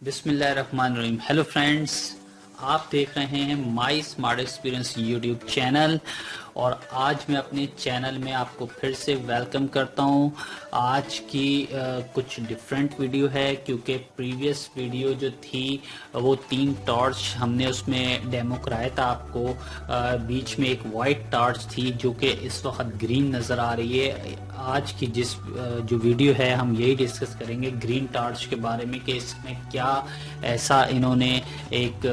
बिस्मिल्लाहिर्रहमानिर्रहीम। Hello friends, आप देख रहे हैं माई स्मार्ट एक्सपीरियंस यूट्यूब चैनल और आज मैं अपने चैनल में आपको फिर से वेलकम करता हूं। आज की कुछ डिफरेंट वीडियो है क्योंकि प्रीवियस वीडियो जो थी वो 3 टॉर्च हमने उसमें डेमो कराया था आपको। बीच में एक वाइट टॉर्च थी जो कि इस वक्त ग्रीन नज़र आ रही है। आज की जो वीडियो है हम यही डिस्कस करेंगे ग्रीन टॉर्च के बारे में कि इसमें क्या ऐसा इन्होंने एक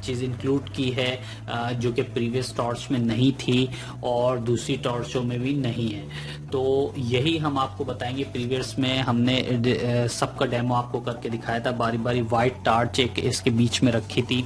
चीज़ इंक्लूड की है जो कि प्रीवियस टॉर्च में नहीं थी और दूसरी टॉर्चों में भी नहीं है। तो यही हम आपको बताएंगे। प्रीवियस में हमने सबका डेमो आपको करके दिखाया था, बारी बारी वाइट टॉर्च एक इसके बीच में रखी थी,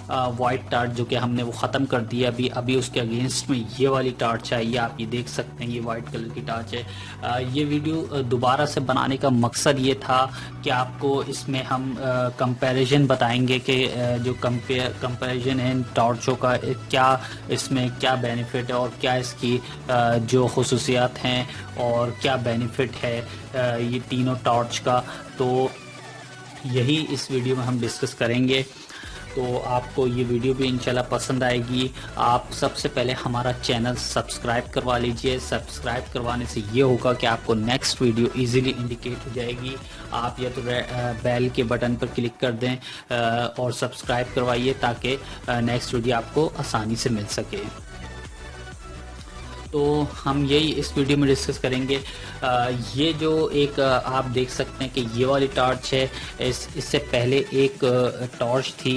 वाइट टार्च जो कि हमने वो ख़त्म कर दिया। अभी उसके अगेंस्ट में ये वाली टार्च आई है, आप ये देख सकते हैं, ये वाइट कलर की टार्च है। ये वीडियो दोबारा से बनाने का मकसद ये था कि आपको इसमें हम कंपैरिजन बताएंगे कि जो कंपैरिजन है इन टॉर्चों का, क्या इसमें क्या बेनिफिट है और क्या इसकी जो खुसूसियात हैं और क्या बेनिफिट है ये तीनों टॉर्च का। तो यही इस वीडियो में हम डिस्कस करेंगे। तो आपको ये वीडियो भी इंशाल्लाह पसंद आएगी। आप सबसे पहले हमारा चैनल सब्सक्राइब करवा लीजिए। सब्सक्राइब करवाने से ये होगा कि आपको नेक्स्ट वीडियो इजीली इंडिकेट हो जाएगी। आप या तो बेल के बटन पर क्लिक कर दें और सब्सक्राइब करवाइए ताकि नेक्स्ट वीडियो आपको आसानी से मिल सके। तो हम यही इस वीडियो में डिस्कस करेंगे। ये जो एक आप देख सकते हैं कि ये वाली टॉर्च है, इससे पहले एक टॉर्च थी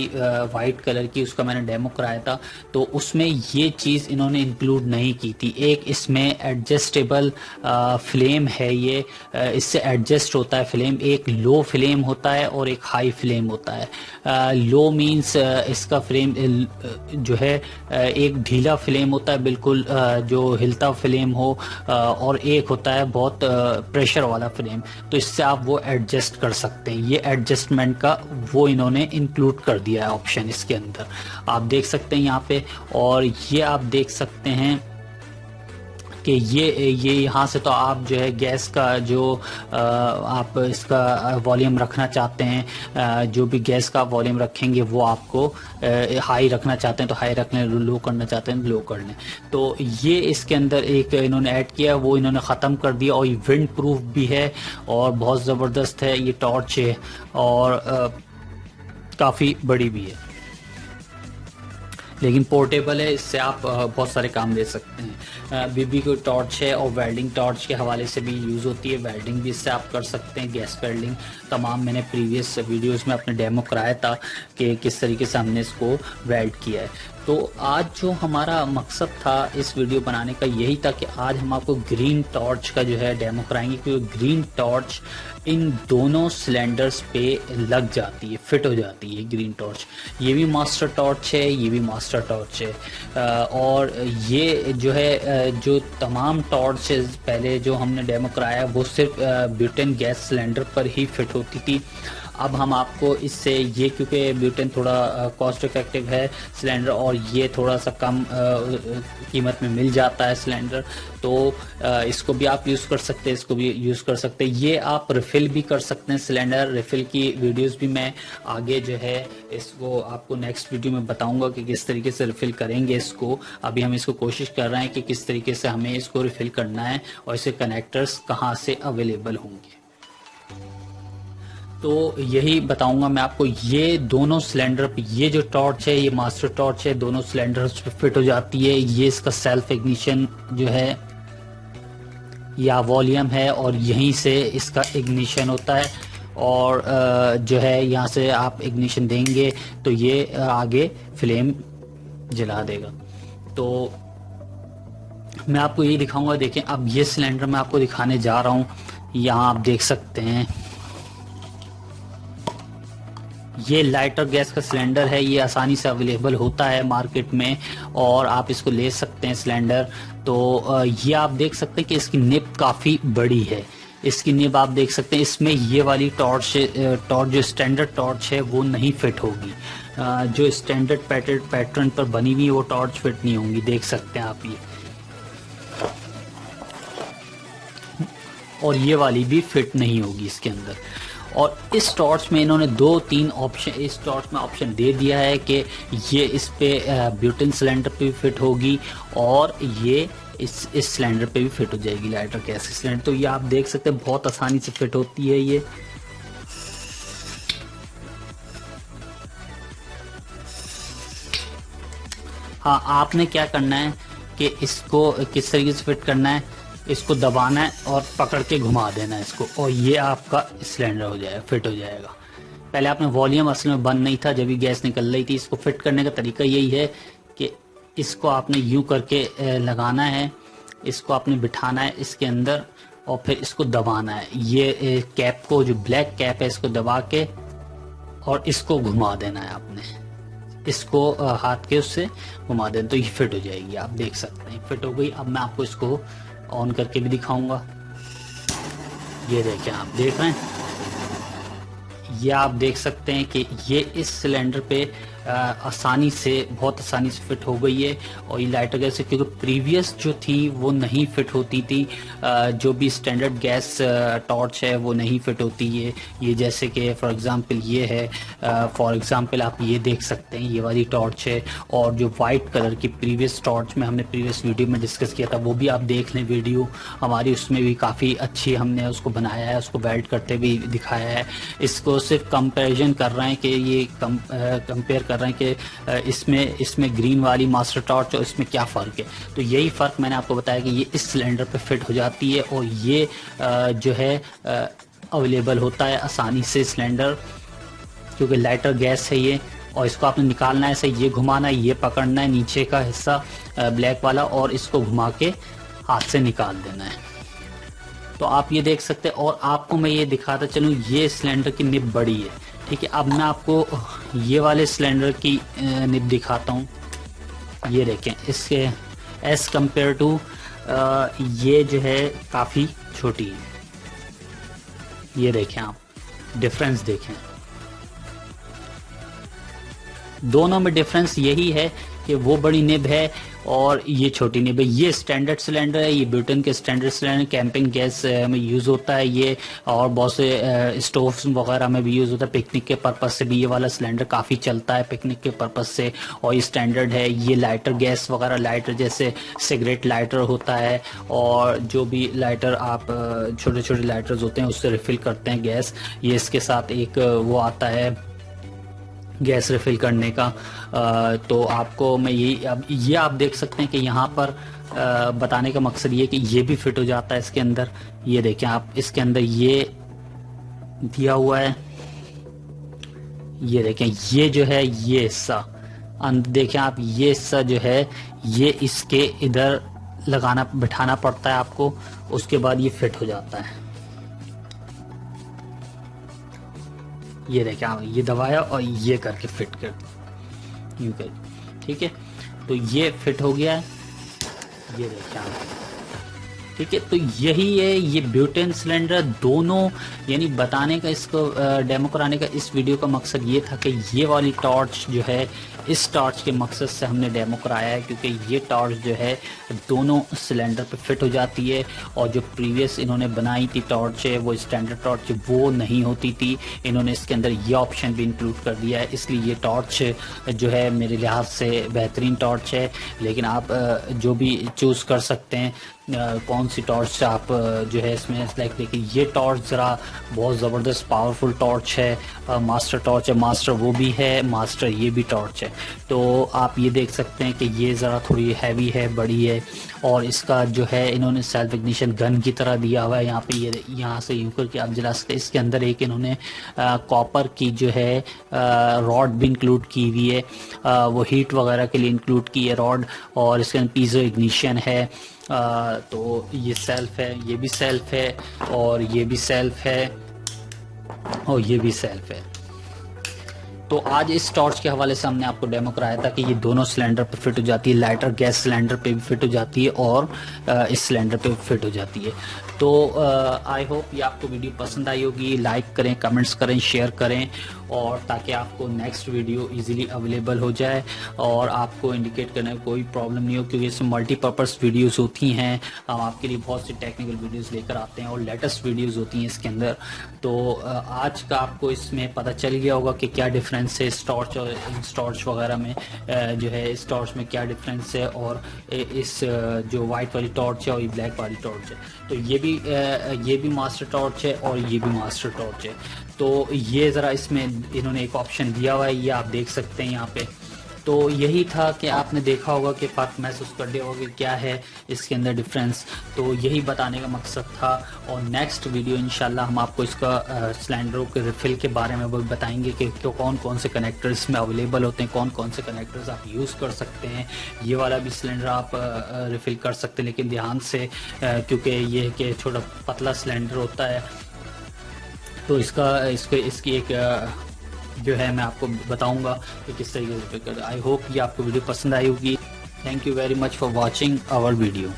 वाइट कलर की, उसका मैंने डेमो कराया था। तो उसमें ये चीज़ इन्होंने इंक्लूड नहीं की थी। एक इसमें एडजस्टेबल फ्लेम है, ये इससे एडजस्ट होता है फ्लेम। एक लो फ्लेम होता है और एक हाई फ्लेम होता है। लो मींस इसका फ्लेम जो है एक ढीला फ्लेम होता है, बिल्कुल जो हिलता फ्लेम हो, और एक होता है बहुत प्रेशर वाला फ्लेम। तो इससे आप वो एडजस्ट कर सकते हैं। ये एडजस्टमेंट का वो इन्होंने इंक्लूड कर दिया है ऑप्शन इसके अंदर, आप देख सकते हैं यहाँ पे। और ये आप देख सकते हैं कि ये यहाँ से तो आप जो है गैस का जो आप इसका वॉल्यूम रखना चाहते हैं, जो भी गैस का वॉल्यूम रखेंगे वो आपको हाई रखना चाहते हैं तो हाई रख लें, लो करना चाहते हैं तो लो कर लें। तो ये इसके अंदर एक इन्होंने ऐड किया, वो इन्होंने ख़त्म कर दिया। और ये विंड प्रूफ भी है और बहुत ज़बरदस्त है ये टॉर्च है और काफ़ी बड़ी भी है, लेकिन पोर्टेबल है। इससे आप बहुत सारे काम दे सकते हैं। बीबी की टॉर्च है और वेल्डिंग टॉर्च के हवाले से भी यूज़ होती है। वेल्डिंग भी इससे आप कर सकते हैं, गैस वेल्डिंग। तमाम मैंने प्रीवियस वीडियोस में अपने डेमो कराया था कि किस तरीके से हमने इसको वेल्ड किया है। तो आज जो हमारा मकसद था इस वीडियो बनाने का यही था कि आज हम आपको ग्रीन टॉर्च का जो है डेमो कराएंगे, क्योंकि ग्रीन टॉर्च इन दोनों सिलेंडर्स पे लग जाती है, फिट हो जाती है ग्रीन टॉर्च। ये भी मास्टर टॉर्च है, ये भी मास्टर टॉर्च है। और ये जो है जो तमाम टॉर्चेस पहले जो हमने डेमो कराया वो सिर्फ ब्यूटेन गैस सिलेंडर पर ही फिट होती थी। अब हम आपको इससे ये, क्योंकि ब्यूटेन थोड़ा कॉस्ट इफेक्टिव है सिलेंडर और ये थोड़ा सा कम कीमत में मिल जाता है सिलेंडर, तो इसको भी आप यूज़ कर सकते हैं, इसको भी यूज़ कर सकते हैं। ये आप रिफ़िल भी कर सकते हैं सिलेंडर। रिफ़िल की वीडियोस भी मैं आगे जो है इसको आपको नेक्स्ट वीडियो में बताऊंगा कि किस तरीके से रिफ़िल करेंगे इसको। अभी हम इसको कोशिश कर रहे हैं कि किस तरीके से हमें इसको रिफ़िल करना है और इसके कनेक्टर्स कहाँ से अवेलेबल होंगे। तो यही बताऊंगा मैं आपको। ये दोनों सिलेंडर पे, ये जो टॉर्च है ये मास्टर टॉर्च है, दोनों सिलेंडर्स पे फिट हो जाती है। ये इसका सेल्फ इग्निशन जो है या वॉल्यूम है और यहीं से इसका इग्निशन होता है। और जो है यहाँ से आप इग्निशन देंगे तो ये आगे फ्लेम जला देगा। तो मैं आपको यही दिखाऊंगा। देखें, अब ये सिलेंडर मैं आपको दिखाने जा रहा हूँ। यहाँ आप देख सकते हैं ये लाइटर गैस का सिलेंडर है। ये आसानी से अवेलेबल होता है मार्केट में और आप इसको ले सकते हैं सिलेंडर। तो ये आप देख सकते हैं कि इसकी निब काफ़ी बड़ी है। इसकी निब आप देख सकते हैं। इसमें ये वाली टॉर्च जो स्टैंडर्ड टॉर्च है वो नहीं फिट होगी। जो स्टैंडर्ड पैटर्न पर बनी हुई वो टॉर्च फिट नहीं होंगी, देख सकते हैं आप ये। और ये वाली भी फिट नहीं होगी इसके अंदर। और इस टॉर्च में इन्होंने 2-3 ऑप्शन इस टॉर्च में ऑप्शन दे दिया है कि ये इस पे ब्यूटेन सिलेंडर पे भी फिट होगी और ये इस सिलेंडर पे भी फिट हो जाएगी, लाइटर गैस सिलेंडर। तो ये आप देख सकते हैं बहुत आसानी से फिट होती है ये। हाँ, आपने क्या करना है कि इसको किस तरीके से फिट करना है, इसको दबाना है और पकड़ के घुमा देना है इसको, और ये आपका सिलेंडर हो जाएगा, फिट हो जाएगा। पहले आपने वॉल्यूम असल में बंद नहीं था जब भी गैस निकल रही थी। इसको फिट करने का तरीका यही है कि इसको आपने यूं करके लगाना है, इसको आपने बिठाना है इसके अंदर और फिर इसको दबाना है। ये कैप को, जो ब्लैक कैप है, इसको दबा के और इसको घुमा देना है आपने, इसको हाथ के उससे घुमा दें तो ये फिट हो जाएगी। आप देख सकते हैं फिट हो गई। अब मैं आपको इसको ऑन करके भी दिखाऊंगा। ये देखें, आप देख रहे हैं, ये आप देख सकते हैं कि ये इस सिलेंडर पे आसानी से, बहुत आसानी से फिट हो गई है। और ये लाइटर गैस है, क्योंकि प्रीवियस जो थी वो नहीं फिट होती थी। जो भी स्टैंडर्ड गैस टॉर्च है वो नहीं फिट होती है। ये जैसे कि फॉर एग्जांपल ये है, फॉर एग्जांपल आप ये देख सकते हैं, ये वाली टॉर्च है। और जो वाइट कलर की प्रीवियस टॉर्च में हमने प्रीवियस वीडियो में डिस्कस किया था, वो भी आप देख लें वीडियो हमारी, उसमें भी काफ़ी अच्छी हमने उसको बनाया है, उसको वेल्ड करते भी दिखाया है। इसको सिर्फ कंपैरिजन कर रहे हैं कि ये कंपेयर कर रहे हैं कि इसमें ग्रीन वाली मास्टर टॉर्च और इसमें क्या फ़र्क है। तो यही फ़र्क मैंने आपको बताया कि ये इस सिलेंडर पे फिट हो जाती है और ये जो है अवेलेबल होता है आसानी से सिलेंडर, क्योंकि लाइटर गैस है ये। और इसको आपने निकालना है ऐसे, ये घुमाना है, ये पकड़ना है नीचे का हिस्सा ब्लैक वाला और इसको घुमा के हाथ से निकाल देना है। तो आप ये देख सकते हैं। और आपको मैं ये दिखाता चलूँ, ये सिलेंडर की निब बड़ी है, ठीक है। अब मैं आपको ये वाले सिलेंडर की निब दिखाता हूँ। ये देखें, इसके एज कंपेयर टू ये जो है काफ़ी छोटी है। ये देखें, आप डिफरेंस देखें, दोनों में डिफरेंस यही है कि वो बड़ी निब है और ये छोटी निब है। ये स्टैंडर्ड सिलेंडर है, ये ब्यूटेन के स्टैंडर्ड सिलेंडर कैंपिंग गैस में यूज़ होता है ये, और बहुत से स्टोव्स वगैरह में भी यूज़ होता है। पिकनिक के पर्पज़ से भी ये वाला सिलेंडर काफ़ी चलता है, पिकनिक के पर्पज़ से, और ये स्टैंडर्ड है। ये लाइटर गैस वगैरह, लाइटर जैसे सिगरेट लाइटर होता है और जो भी लाइटर आप छोटे छोटे लाइटर्स होते हैं उससे रिफ़िल करते हैं गैस। ये इसके साथ एक वो आता है गैस रिफ़िल करने का। तो आपको मैं ये आप देख सकते हैं कि यहाँ पर बताने का मकसद ये कि ये भी फिट हो जाता है इसके अंदर। ये देखें आप, इसके अंदर ये दिया हुआ है, ये देखें, ये जो है ये हिस्सा देखें आप, ये हिस्सा जो है ये इसके इधर लगाना, बिठाना पड़ता है आपको, उसके बाद ये फिट हो जाता है। ये देखें आप, ये दबाया और ये करके फिट कर, यूँ कर, ठीक है। तो ये फिट हो गया है, ये देखें आप, ठीक है। तो यही है ये ब्यूटेन सिलेंडर दोनों, यानी बताने का, इसको डेमो कराने का इस वीडियो का मकसद ये था कि ये वाली टॉर्च जो है, इस टॉर्च के मकसद से हमने डेमो कराया है, क्योंकि ये टॉर्च जो है दोनों सिलेंडर पे फिट हो जाती है। और जो प्रीवियस इन्होंने बनाई थी टॉर्च है, वो स्टैंडर्ड टॉर्च वो नहीं होती थी, इन्होंने इसके अंदर ये ऑप्शन भी इंक्लूड कर दिया है। इसलिए ये टॉर्च जो है मेरे लिहाज से बेहतरीन टॉर्च है। लेकिन आप जो भी चूज़ कर सकते हैं कौन सी टॉर्च आप जो है इसमें सेलेक्ट। लेकिन ये टॉर्च ज़रा बहुत ज़बरदस्त पावरफुल टॉर्च है, मास्टर टॉर्च है, मास्टर वो भी है, मास्टर ये भी टॉर्च है। तो आप ये देख सकते हैं कि ये ज़रा थोड़ी हैवी है, बड़ी है, और इसका जो है इन्होंने सेल्फ इग्निशन गन की तरह दिया हुआ है। यहाँ पे ये यहाँ से यूँ करके आप जला सकते हैं। इसके अंदर एक इन्होंने कॉपर की जो है रॉड भी इंक्लूड की हुई है, वो हीट वगैरह के लिए इंक्लूड की है रॉड, और इसके अंदर पीजो इग्निशन है। तो ये सेल्फ है, ये भी सेल्फ है, और ये भी सेल्फ है, और ये भी सेल्फ है। तो आज इस टॉर्च के हवाले से हमने आपको डेमो कराया था कि ये दोनों सिलेंडर पे फिट हो जाती है, लाइटर गैस सिलेंडर पे भी फिट हो जाती है और इस सिलेंडर पे भी फिट हो जाती है। तो आई होप ये आपको वीडियो पसंद आई होगी। लाइक करें, कमेंट्स करें, शेयर करें, और ताकि आपको नेक्स्ट वीडियो इजीली अवेलेबल हो जाए और आपको इंडिकेट करने में कोई प्रॉब्लम नहीं हो, क्योंकि इसमें मल्टीपर्पज़ वीडियोस होती हैं। हम आपके लिए बहुत सी टेक्निकल वीडियोस लेकर आते हैं और लेटेस्ट वीडियोस होती हैं इसके अंदर। तो आज का आपको इसमें पता चल गया होगा कि क्या डिफरेंस है इस टॉर्च और इस टॉर्च वगैरह में, जो है इस टॉर्च में क्या डिफरेंस है, और इस जो वाइट वाली टॉर्च है और ये ब्लैक वाली टॉर्च है। तो ये भी मास्टर टॉर्च है और ये भी मास्टर टॉर्च है। तो ये ज़रा इसमें इन्होंने एक ऑप्शन दिया हुआ है, ये आप देख सकते हैं यहाँ पे। तो यही था कि आपने देखा होगा कि फ़र्क महसूस कर लिया होगा कि क्या है इसके अंदर डिफरेंस। तो यही बताने का मकसद था। और नेक्स्ट वीडियो इंशाल्लाह हम आपको इसका सिलेंडरों के रिफ़िल के बारे में बताएंगे कि कौन कौन से कनेक्टर्स इसमें अवेलेबल होते हैं, कौन कौन से कनेक्टर्स आप यूज़ कर सकते हैं। ये वाला भी सिलेंडर आप रिफ़िल कर सकते हैं, लेकिन ध्यान से, क्योंकि ये कि छोटा पतला सिलेंडर होता है। तो इसकी एक जो है मैं आपको बताऊंगा कि किस तरीके से कर। आई होप ये आपको वीडियो पसंद आई होगी। Thank you very much for watching our video.